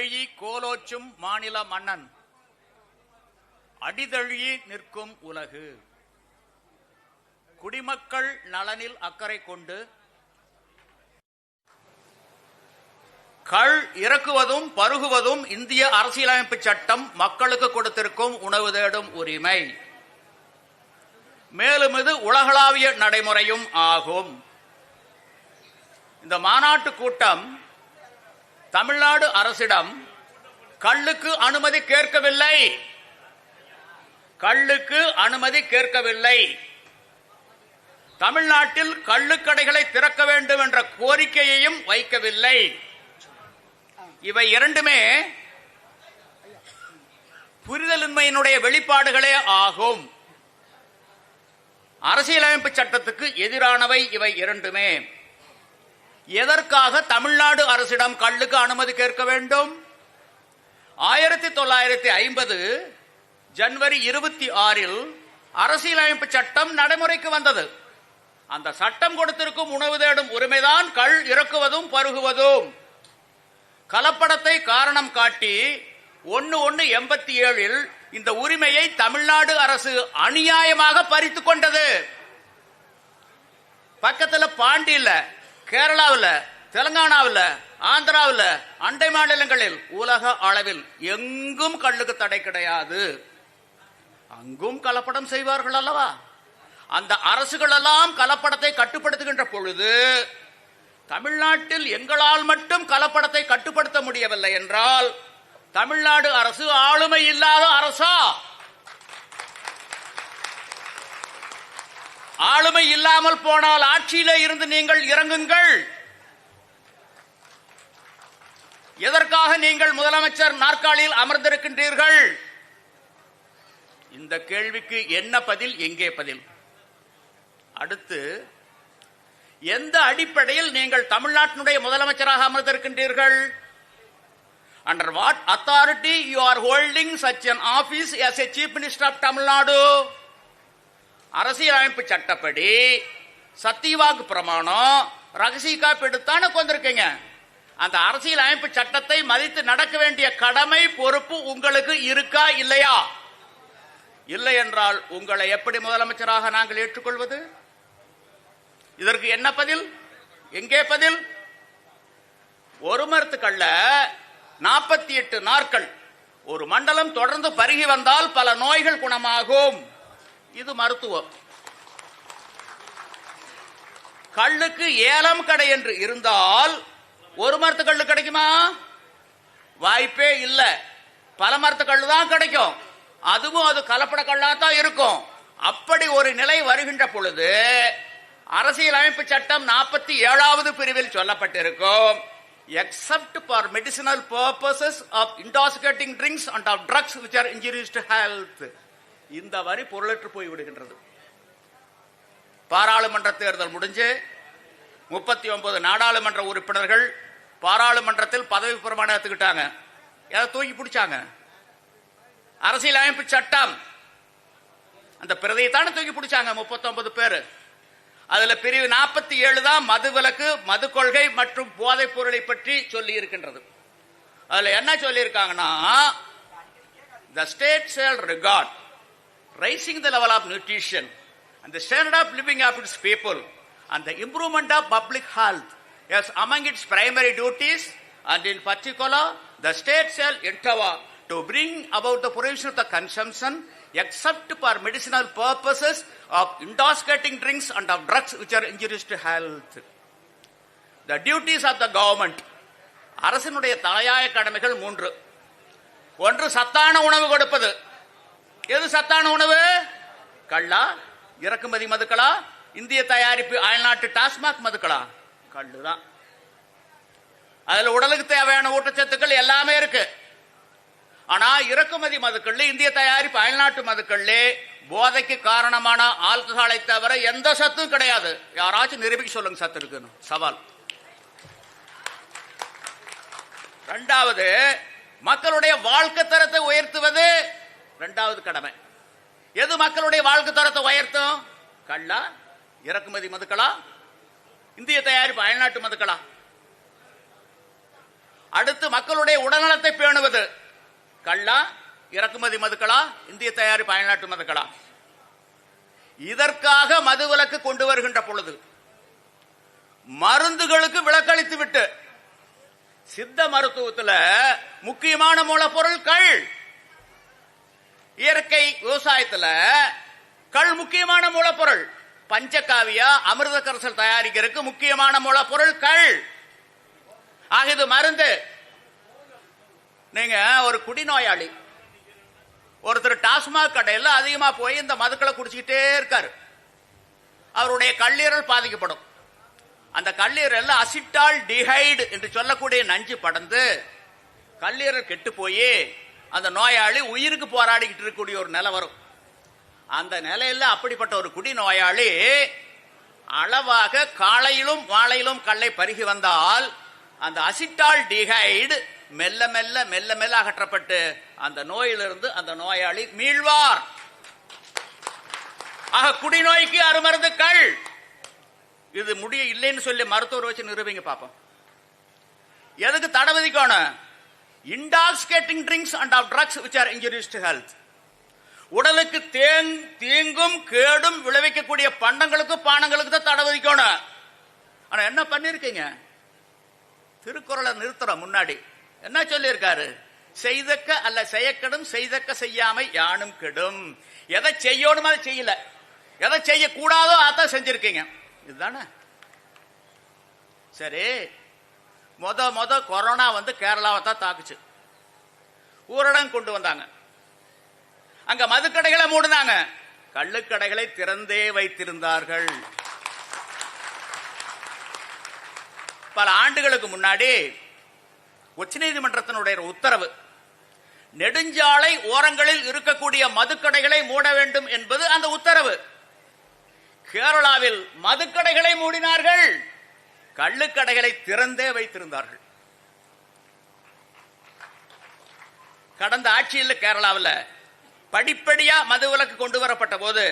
அடிதழி கோலோச்சும் மாநில மன்னன், அடிதழி நிற்கும் உலகு. குடிமக்கள் நலனில் அக்கறை கொண்டு கள் இறக்குவதும் பருகுவதும் இந்திய அரசியலமைப்பு சட்டம் மக்களுக்கு கொடுத்திருக்கும் உணவு தேடும் உரிமை. மேலும் இது உலகளாவிய நடைமுறையும் ஆகும். இந்த மாநாட்டு கூட்டம் தமிழ்நாடு அரசிடம் கள்ளுக்கு அனுமதி கேட்கவில்லை. கள்ளுக்கு அனுமதி கேட்கவில்லை. தமிழ்நாட்டில் கள்ளுக்கடைகளை திறக்க வேண்டும் என்ற கோரிக்கையையும் வைக்கவில்லை. இவை இரண்டுமே புரிதலின்மையினுடைய வெளிப்பாடுகளே ஆகும். அரசியலமைப்பு சட்டத்துக்கு எதிரானவை இவை இரண்டுமே. எதற்காக தமிழ்நாடு அரசிடம் கள்ளுக்கு அனுமதி கேட்க வேண்டும்? 1950 ஜனவரி 26 அரசியலமைப்பு சட்டம் நடைமுறைக்கு வந்தது. அந்த சட்டம் கொடுத்திருக்கும் உணவு தேடும் உரிமைதான் கள் இறக்குவதும் பருகுவதும். கலப்படத்தை காரணம் காட்டி 1/1/87 இந்த உரிமையை தமிழ்நாடு அரசு அநியாயமாக பறித்துக் கொண்டது. பக்கத்தில் பாண்டியில, கேரளாவில், தெலுங்கானாவில், ஆந்திராவில், அண்டை மாநிலங்களில், உலக அளவில் எங்கும் கள்ளுக்கு தடை கிடையாது. அங்கும் கலப்படம் செய்வார்கள் அல்லவா? அந்த அரசுகள் எல்லாம் கலப்படத்தை கட்டுப்படுத்துகின்ற பொழுது தமிழ்நாட்டில் எங்களால் மட்டும் கலப்படத்தை கட்டுப்படுத்த முடியவில்லை என்றால் தமிழ்நாடு அரசு ஆளுமை இல்லாத அரசா? ஆளுமை இல்லாமல் போனால் ஆட்சியிலே இருந்து நீங்கள் இறங்குங்கள். எதற்காக நீங்கள் முதலமைச்சர் நாற்காலியில் அமர்ந்திருக்கின்றீர்கள்? இந்த கேள்விக்கு என்ன பதில், எங்கே பதில்? அடுத்து, எந்த அடிப்படையில் நீங்கள் தமிழ்நாட்டினுடைய முதலமைச்சராக அமர்ந்திருக்கின்றீர்கள்? Under what authority you are holding such an office as a chief minister of Tamil Nadu? அரசியலமைப்பு சட்டப்படி சத்தியவாக்கு பிரமாணம், ரகசிய காப்பு எடுத்தான கொண்டிருக்கீங்க. அந்த அரசியலமைப்பு சட்டத்தை மதித்து நடக்க வேண்டிய கடமை, பொறுப்பு உங்களுக்கு இருக்கா இல்லையா? இல்லை என்றால் உங்களை எப்படி முதலமைச்சராக நாங்கள் ஏற்றுக்கொள்வது? இதற்கு என்ன பதில், எங்கே பதில்? ஒரு மரத்துக்கல்ல 48 நாட்கள் ஒரு மண்டலம் தொடர்ந்து பருகி வந்தால் பல நோய்கள் குணமாகும். இது மருத்துவம். கள்ளுக்கு ஏலம் கடை என்று இருந்தால் ஒரு மரத்து கள்ளு கிடைக்குமா? வாய்ப்பே இல்லை. பல மரத்து கள்ளு தான் கிடைக்கும். அதுவும் அது கலப்பட கள்ளாத்தான் இருக்கும். அப்படி ஒரு நிலை வருகின்ற பொழுது அரசியலமைப்பு சட்டம் 47வது பிரிவில் சொல்லப்பட்டிருக்கும், except for medicinal purposes of intoxicating drinks and of drugs which are injurious to health. இந்த வரி பொருளற்று போய் விடுகின்றது. பாராளுமன்ற தேர்தல் முடிஞ்சு 39 நாடாளுமன்ற உறுப்பினர்கள் பாராளுமன்றத்தில் பதவி பிரமாணம் எடுத்துக்கிட்டாங்க. எதை தூக்கி பிடிச்சாங்க? அரசியலமைப்பு சட்டம். அந்த பிரதியை தானே தூக்கி பிடிச்சாங்க 39 பேர். அதுல பிரிவு 47 தான் மதுவிலக்கு, மது கொள்கை மற்றும் போதைப் பொருளை பற்றி சொல்லி இருக்கின்றது. அதுல என்ன சொல்லி இருக்காங்கன்னா, the state shall regard raising the level of nutrition and the standard of living of its people and the improvement of public health as among its primary duties, and in particular the state shall endeavor to bring about the prohibition of the consumption except for medicinal purposes of intoxicating drinks and of drugs which are injurious to health. The duties of the government. அரசினுடைய தலையாய கடமைகள் 3. ஒன்று, சத்தான உணவு கொடுப்பது. எது சத்தான உணவு? கள்ளா, இறக்குமதி மதுக்களா, இந்திய தயாரிப்பு அயல்நாட்டு டாஸ்மாக் மதுக்களா? கள்ளுதான். அதுல உடலுக்கு தேவையான ஊட்டச்சத்துக்கள் எல்லாமே இருக்கு. ஆனா இறக்குமதி மதுக்கள், இந்திய தயாரிப்பு அயல்நாட்டு மதுக்கள் போதைக்கு காரணமான ஆல்கஹாலை தவிர எந்த சத்தும் கிடையாது. யாராச்சும் நிரூபிக்க சொல்லுங்க சத்து இருக்குன்னு. சவால். இரண்டாவது, மக்களுடைய வாழ்க்கை தரத்தை உயர்த்துவது 2வது கடமை. எது மக்களுடைய வாழ்க்கை தரத்தை உயர்த்தும்? கள்ளா, இறக்குமதி மதுக்களா, இந்திய தயாரிப்பு அயல்நாட்டு மதுக்களா? அடுத்து மக்களுடைய உடல்நலத்தை பேணுவது. கள்ளா, இறக்குமதி மதுக்களா, இந்திய தயாரிப்பு அயல்நாட்டு மதுக்களா? இதற்காக மதுவிலக்கு கொண்டு வருகின்ற பொழுது மருந்துகளுக்கு விலக்களித்து விட்டு சித்த மருத்துவத்தில் முக்கியமான மூலப்பொருள் கள், இயற்கை விவசாயத்தில் கள் முக்கியமான மூலப்பொருள். பஞ்சகாவியா அமிர்த கரைசல் தயாரிக்கிறதுக்கு முக்கியமான மூலப்பொருள் கள். ஆக இது மருந்து. நீங்க ஒரு குடிநோயாளி ஒருத்தர் டாஸ்மாக் கடையில் அதிகமா போய் இந்த மதுக்களை குடிச்சுக்கிட்டே இருக்காரு. அவருடைய கல்லீரல் பாதிக்கப்படும். அந்த கல்லீரல் அசிட்டால் டிஹைடு என்று சொல்லக்கூடிய நஞ்சு படர்ந்து கல்லீரல் கெட்டு போய் அந்த நோயாளி உயிருக்கு போராடிக்கிட்டு இருக்கக்கூடிய ஒரு நிலை வரும். அந்த நிலையில் அப்படிப்பட்ட ஒரு குடிநோயாளி அளவாக காலையிலும் மாலையிலும் கல்லை பருகி வந்தால் அந்த அசிட்டால் டிஹைடு மெல்ல மெல்ல மெல்ல மெல்ல அகற்றப்பட்டு அந்த நோயிலிருந்து அந்த நோயாளி மீள்வார். ஆக குடிநோய்க்கு அருமருந்து கள். இது முடிய இல்லைன்னு சொல்லி மருத்துவர் வச்சு நிரூபிங்க பாப்போம். எதுக்கு தடை விதிக்கணும்? Intoxicating drinks and of drugs which are injurious to health. உடலுக்கு தீங்கும் கேடும் விளைவிக்கக்கூடிய பண்டங்களுக்கு பானங்களுக்கு தான் தடை விதிக்கணும். ஆனா என்ன பண்ணிருக்கீங்க? திருக்குறளை நிறுத்துற முன்னாடி என்ன சொல்லி இருக்காரு? செய்தக்க அல்ல செய்யக்கெடும், செய்தக்க செய்யாமை யானும் கெடும். எதை செய்யணும் அதை செய்யல, எதை செய்யக்கூடாதோ அதான் செஞ்சிருக்கீங்க. இதுதானே சரி. மொத கொரோனா வந்து கேரளாவை தான் தாக்குச்சு. ஊரடங்கு கொண்டு வந்தாங்க. அங்க மதுக்கடைகளை மூடினாங்க, கள்ளுக்கடைகளை திறந்தே வைத்திருந்தார்கள். பல ஆண்டுகளுக்கு முன்னாடி உச்சநீதிமன்றத்தினுடைய உத்தரவு, நெடுஞ்சாலை ஓரங்களில் இருக்கக்கூடிய மதுக்கடைகளை மூட வேண்டும் என்பது அந்த உத்தரவு. கேரளாவில் மதுக்கடைகளை மூடினார்கள், கள்ளுக்கடைகளை திறந்தே வைத்திருந்தார்கள். கடந்த ஆட்சியில் கேரளாவில் படிப்படியா மது விலக்கு கொண்டு வரப்பட்ட போது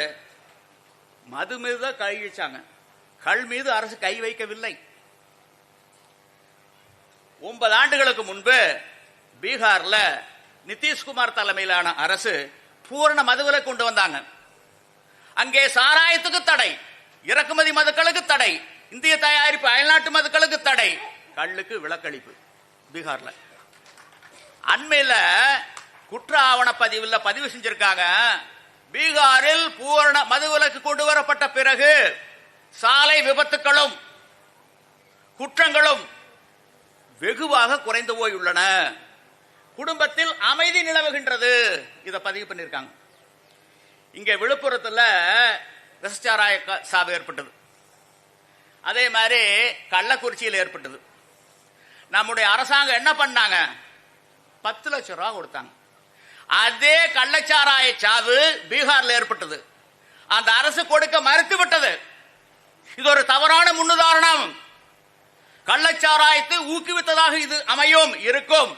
மது மீது கை வச்சாங்க, கள் மீது அரசு கை வைக்கவில்லை. 9 ஆண்டுகளுக்கு முன்பு பீகார்ல நிதிஷ்குமார் தலைமையிலான அரசு பூரண மதுவிலக்கு கொண்டு வந்தாங்க. அங்கே சாராயத்துக்கு தடை, இறக்குமதி மதுக்களுக்கு தடை, இந்திய தயாரிப்பு அயல்நாட்டு மதுக்களுக்கு தடை, கள்ளுக்கு விலக்களிப்பு பீகார்ல. அண்மையில குற்ற ஆவண பதிவில் பதிவு செஞ்சிருக்காங்க. பீகாரில் பூரண மதுவிலக்கு கொண்டு வரப்பட்ட பிறகு சாலை விபத்துகளும் குற்றங்களும் வெகுவாக குறைந்து போயுள்ளன, குடும்பத்தில் அமைதி நிலவுகின்றது. இதை பதிவு பண்ணியிருக்காங்க. இங்க விழுப்புரத்தில் விஷச்சாராய சாவு ஏற்பட்டது, அதே மாதிரி கள்ளக்குறிச்சியில் ஏற்பட்டது. நம்முடைய அரசாங்கம் என்ன பண்ணாங்க? 10 லட்சம் ரூபாய் கொடுத்தாங்க. அதே கள்ளச்சாராய சாவு பீகார்ல ஏற்பட்டது, அந்த அரசு கொடுக்க மறுத்து விட்டது. இது ஒரு தவறான முன்னுதாரணம். கள்ளச்சாராயத்தை ஊக்குவித்ததாக இது அமையும் இருக்கும்.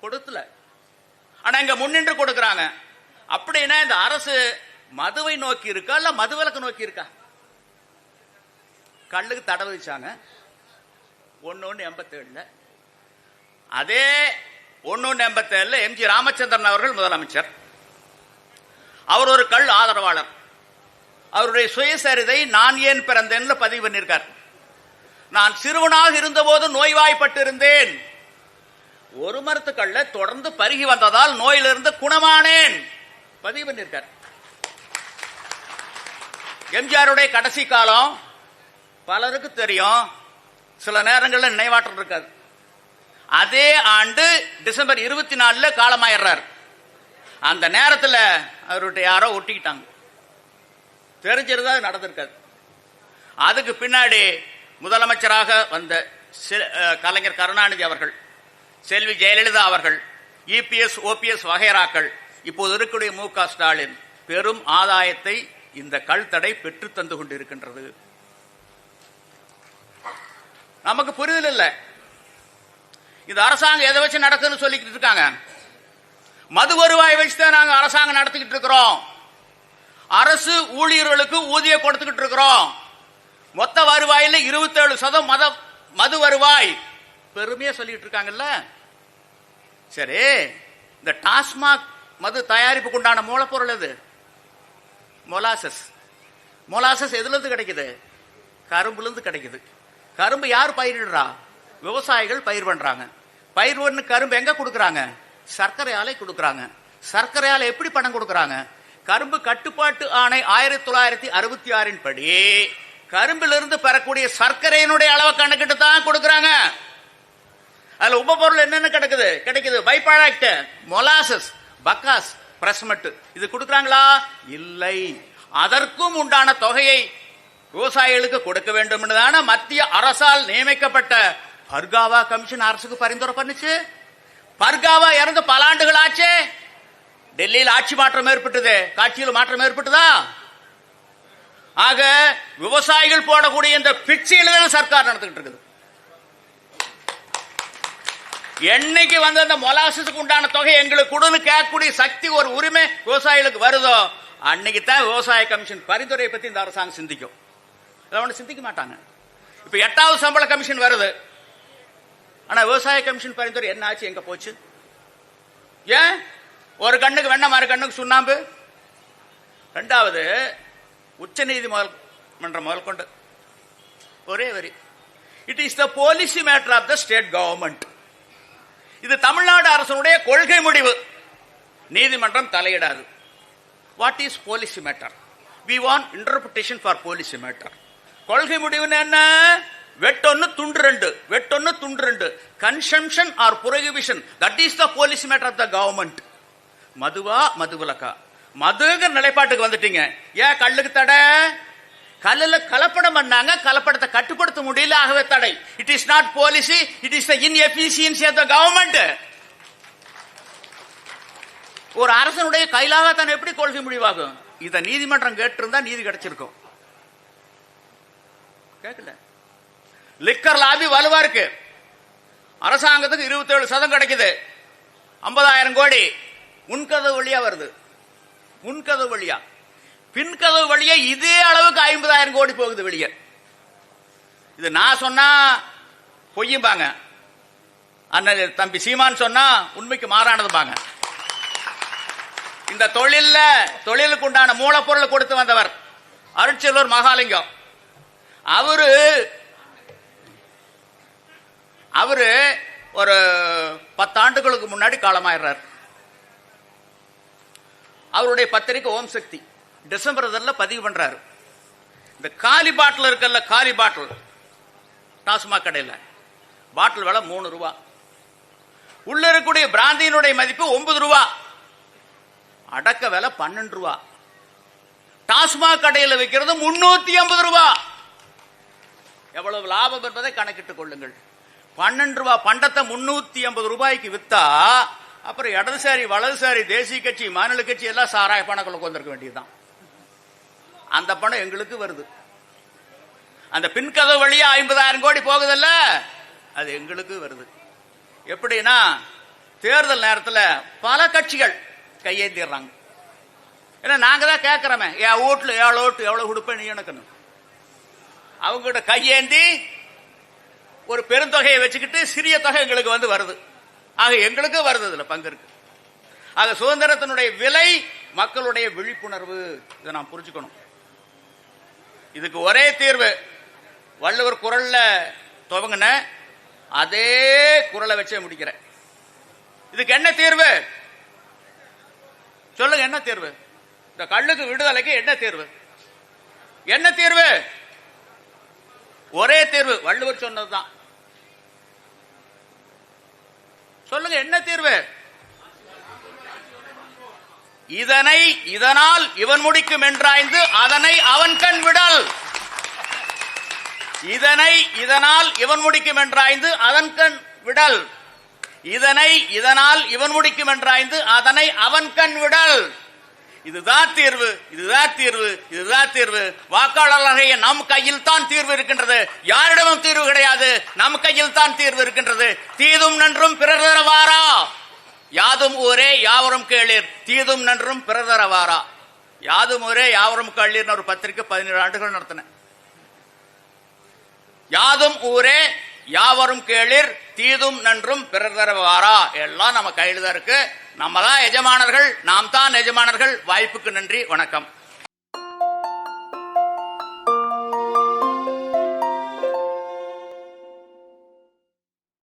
கொடுக்கல, ஆனா இங்க முன்னின்று கொடுக்கிறாங்க. அப்படின்னா இந்த அரசு மதுவை நோக்கி இருக்கா இல்ல மதுவிலக்கு நோக்கி இருக்கா? கள்ளுக்கு தடை விதிச்சாங்க 1187. அதே 1187 எம்ஜி ராமச்சந்திரன் அவர்கள் முதலமைச்சர். அவர் ஒரு கள் ஆதரவாளர். அவருடைய சுயசரிதை நான் ஏன் பிறந்தேன் பதிவு பண்ணியிருக்கார். நான் சிறுவனாக இருந்தபோது நோய்வாய்ப்பட்டு இருந்தேன், ஒரு மரத்து கள்ள தொடர்ந்து பருகி வந்ததால் நோயிலிருந்து குணமானேன் பதிவு பண்ணியிருக்கார். எம்ஜிஆருடைய கடைசி காலம் பலருக்கு தெரியும், சில நேரங்களில் நினைவாற்றல் இருக்காது. அதே ஆண்டு டிசம்பர் 24 காலமாயிடுறார். அந்த நேரத்தில் அவர்கிட்ட யாரோ ஒட்டிக்கிட்டாங்க, தெரிஞ்சிருந்தா அது நடந்திருக்காது. அதுக்கு பின்னாடி முதலமைச்சராக வந்த கலைஞர் கருணாநிதி அவர்கள், செல்வி ஜெயலலிதா அவர்கள், இபிஎஸ் ஓபிஎஸ் வகைராக்கள், இப்போது இருக்கக்கூடிய மு.க. ஸ்டாலின் பெரும் ஆதாயத்தை இந்த கள் தடை பெற்று தந்து கொண்டிருக்கின்றது. நமக்கு புரிதல் இல்லை. இந்த அரசாங்கம் எதை வச்சு நடக்குதுன்னு சொல்லிக்கிட்டு இருக்காங்க. மது வருவாய் வச்சுதான் நாங்க அரசாங்கம் நடத்திக்கிட்டு இருக்கிறோம், அரசு ஊழியர்களுக்கு ஊதியம் கொடுத்துக்கிட்டு இருக்கிறோம். மொத்த வருவாயில் 27% மது வருவாய் பெருமையா சொல்லிட்டு இருக்காங்கல்ல. சரி, இந்த டாஸ்மாக் மது தயாரிப்புக்கு உண்டான மூலப்பொருள் எது? மொலாசஸ். மொலாசஸ் எதுல இருந்து கிடைக்குது? கரும்புல இருந்து கிடைக்குது. கரும்பு யார் பயிரிடுறா? விவசாயிகள் பயிர் பண்றாங்க. பயிர் பண்ணு கரும்பு எங்க கொடுக்கறாங்க? சர்க்கரை ஆலை கொடுக்கறாங்க. சர்க்கரை ஆலை எப்படி பணம் கொடுக்கறாங்க? கரும்பு கட்டுப்பாட்டு ஆணை 1966 படி கரும்பிலிருந்து பெறக்கூடிய சர்க்கரையினுடைய அளவை கணக்கிட்டு தான் கொடுக்கறாங்க. அதுல உபபொருள் என்னென்ன கிடைக்குது? By product, molasses, bagasse, pressmud. இது கொடுக்கறாங்களா? இல்லை. அதற்கும் உண்டான தொகையை விவசாயிகளுக்கு கொடுக்க வேண்டும் என்றுதான மத்திய அரசால் நியமிக்கப்பட்ட பர்காவா கமிஷன் அரசுக்கு பரிந்துரை பண்ணுச்சு. பர்காவா இறந்து பல ஆண்டுகள் ஆச்சு. டெல்லியில் ஆட்சி மாற்றம் ஏற்பட்டது, காட்சியில் மாற்றம் ஏற்பட்டதா? ஆக விவசாயிகள் போடக்கூடிய இந்த பிச்சையில தான் சர்க்கார் நடத்திட்டு இருக்குது. என்னைக்கு வந்து அந்த மொலாசஸுக்கு உண்டான தொகை எங்களுக்கு கொடுன்னு கேட்கக்கூடிய சக்தி, ஒரு உரிமை விவசாயிகளுக்கு வருதோ அன்னைக்கு தான் விவசாய கமிஷன் பரிந்துரையை பத்தி இந்த அரசாங்கம் சிந்திக்கும். சிந்திக்க மாட்டாங்க. இப்ப 8வது சம்பள கமிஷன் வருது. ஆனா விவசாய கமிஷன் பரிந்துரை என்ன ஆச்சு? எங்க போச்சு? ஏன் ஒரு கண்ணுக்கு வெண்ணெய், மறு கண்ணுக்கு சுண்ணாம்பு? இரண்டாவது, உச்ச நீதிமன்றம் முதல் கொண்டு ஒரே வரி, it is the policy matter of the state government. இது தமிழ்நாடு அரசுடைய கொள்கை முடிவு, நீதிமன்றம் தலையிடாது. What is policy matter? We want interpretation for policy matter. கொள்கை முடிவுன்னு என்ன? வெட்டொன்னு துண்டு ரெண்டு, வெட்டொன்னு துண்டு ரெண்டு. Consumption or prohibition, that is the policy matter of the government. மதுவா மதுவிலக்கா? மதுங்கிற நிலைப்பாட்டுக்கு வந்துட்டீங்க. ஏன் கல்லுக்கு தடை? கல்லுல கலப்படம் பண்ணாங்க, கலப்படத்தை கட்டுப்படுத்த முடியல, ஆகவே தடை. It is not policy, it is the inefficiency of the government. ஒரு அரசனுடைய கையிலாக தான் எப்படி கொள்கை முடிவாகும்? இத நீதிமன்றம் கேட்டிருந்தா நீதி கிடைச்சிருக்கும். கேட்கல. லிக்கர் லாபி வலுவா இருக்கு. அரசாங்கத்துக்கு 27% கிடைக்குது, 50,000 கோடி முன்கதவு வழியா வருது. முன்கதவு வழியா, பின்கதவு வழியா இதே அளவுக்கு 50,000 கோடி போகுது வெளியே. இது நான் சொன்னா பொய்யும்பாங்க, அண்ணன் தம்பி சீமான் சொன்னா உண்மைக்கு மாறானதுபாங்க. இந்த தொழிலுக்கு உண்டான மூலப்பொருள் கொடுத்து வந்தவர் அருட்செல்வர் மகாலிங்கம். அவரு ஒரு 10 ஆண்டுகளுக்கு முன்னாடி காலமாயிடுறார். அவருடைய பத்திரிகை ஓம் சக்தி டிசம்பர் பதிவு பண்றாரு. இந்த காலி பாட்டில் இருக்கல்ல, காலி பாட்டில் டாஸ்மாக் கடையில் பாட்டில் விலை 3 ரூபா. உள்ள இருக்கக்கூடிய பிராந்தியினுடைய மதிப்பு 9 ரூபா. அடக்க விலை 12 ரூபா. டாஸ்மாக் கடையில் விற்கிறது 350 ரூபா. எவ்வளவு லாபம் என்பதை கணக்கிட்டுக் கொள்ளுங்கள். 12 ரூபா பண்டத்தை 350 ரூபாய்க்கு வித்தா அப்புறம் இடதுசாரி வலதுசாரி தேசிய கட்சி மாநில கட்சி எல்லாம் சாராய பணக்குள்ள கொண்டிருக்க வேண்டியதுதான். அந்த பணம் எங்களுக்கு வருது. அந்த பின்கதவு வழியா 50,000 கோடி போகுதல்ல, அது எங்களுக்கு வருது. எப்படின்னா தேர்தல் நேரத்தில் பல கட்சிகள் கையேந்திடுறாங்க. ஏன்னா நாங்க தான் கேட்கிறோமே, என் வீட்டுல 7 ஓட்டு எவ்வளவு கொடுப்பேன் நீ எனக்கு. அவங்க கையேந்தி ஒரு பெருந்தொகையை வச்சுக்கிட்டு சிறிய தொகை எங்களுக்கு வந்து வருது. ஆக எங்களுக்கு வருது, இதுல பங்கு இருக்கு. ஆக சுதந்திரத்தினுடைய விலை மக்களுடைய விழிப்புணர்வு. இதை நாம் புரிஞ்சுக்கணும். இதுக்கு ஒரே தீர்வு, வள்ளுவர் குரல்ல துவங்கின அதே குரலை வச்சே முடிக்கிறேன். இதுக்கு என்ன தீர்வு சொல்லுங்க? என்ன தீர்வு? இந்த கள்ளுக்கு விடுதலைக்கு என்ன தீர்வு? என்ன தீர்வு? ஒரே தீர்வு, வள்ளுவர் சொன்னதுதான். சொல்லுங்க, என்ன தீர்வு? இதனால் இவன் முடிக்கும் என்றாய்ந்து அதனை அவன் கண் விடல். இதனால் இவன் முடிக்கும் என்றாய்ந்து அதன் கண் விடல். இதனால் இவன் முடிக்கும் என்றாய்ந்து அதனை அவன் கண் விடல். இதுதான் தீர்வு, இதுதான் தீர்வு, இதுதான் தீர்வு. வாக்காளர்களாகிய நம் கையில் தான் தீர்வு இருக்கின்றது. யாரிடமும் தீர்வு கிடையாது. நம் கையில் தான் தீர்வு இருக்கின்றது. தீதும் நன்றும் பிறர் தரவாரா, யாதும் ஊரே யாவரும் கேளீர், தீதும் நன்றும் பிறர் தரவாரா. யாதும் ஊரே யாவரும் கேளீர் ஒரு பத்திரிக்கை 17 ஆண்டுகள் நடத்தின. யாதும் ஊரே யாவரும் கேளிர் தீதும் நன்றும் பிறர் தரவாரா எல்லாம் நம்ம கையில் தான் இருக்கு. நம்ம தான் எஜமானர்கள், நாம் தான் எஜமானர்கள். வாய்ப்புக்கு நன்றி, வணக்கம்.